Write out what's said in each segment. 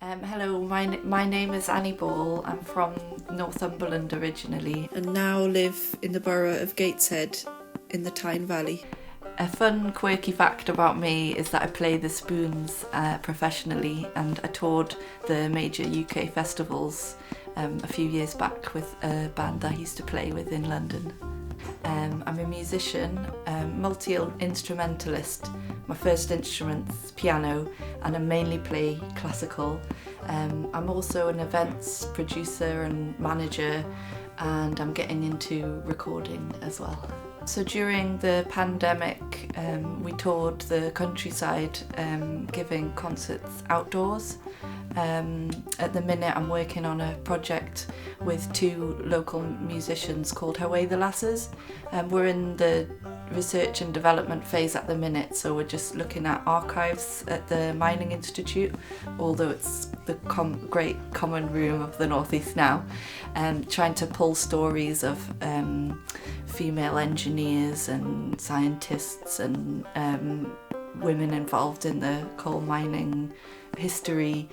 Hello, my name is Annie Ball. I'm from Northumberland originally and now live in the borough of Gateshead in the Tyne Valley. A fun, quirky fact about me is that I play the spoons professionally, and I toured the major UK festivals a few years back with a band that I used to play with in London. I'm a musician, multi-instrumentalist. My first instrument's piano and I mainly play classical. I'm also an events producer and manager, and I'm getting into recording as well. So during the pandemic, we toured the countryside, giving concerts outdoors. At the minute I'm working on a project with two local musicians called Away the Lasses. We're in the research and development phase at the minute, so we're just looking at archives at the Mining Institute, although it's the great common room of the North East now, trying to pull stories of female engineers and scientists and women involved in the coal mining history,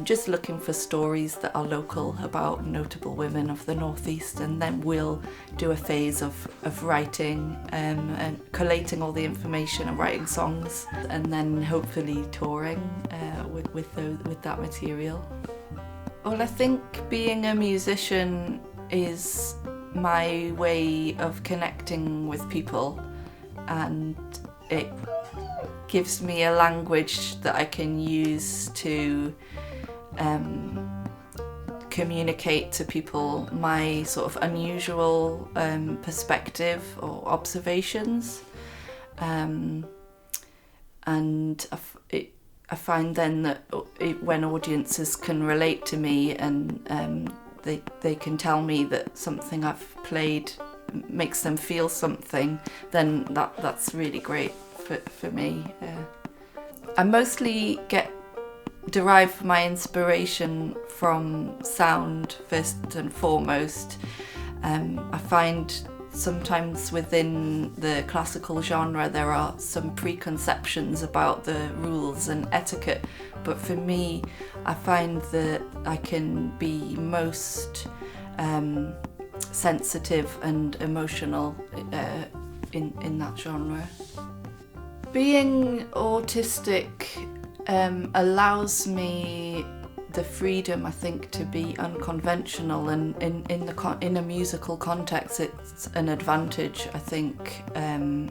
just looking for stories that are local about notable women of the Northeast. And then we'll do a phase of writing and collating all the information and writing songs, and then hopefully touring with that material. Well, I think being a musician is my way of connecting with people, and it gives me a language that I can use to communicate to people my sort of unusual perspective or observations, and I find then that when audiences can relate to me and they can tell me that something I've played makes them feel something, then that's really great for me. I mostly derive my inspiration from sound first and foremost. I find sometimes within the classical genre there are some preconceptions about the rules and etiquette, but for me I find that I can be most sensitive and emotional in that genre. Being autistic allows me the freedom, I think, to be unconventional, and in a musical context it's an advantage, I think, and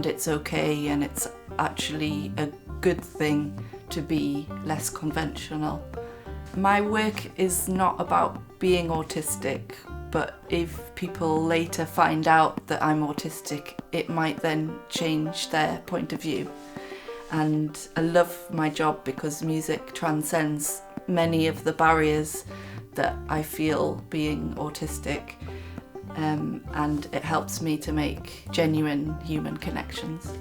it's okay, and it's actually a good thing to be less conventional. My work is not about being autistic, but if people later find out that I'm autistic, it might then change their point of view. And I love my job because music transcends many of the barriers that I feel being autistic, and it helps me to make genuine human connections.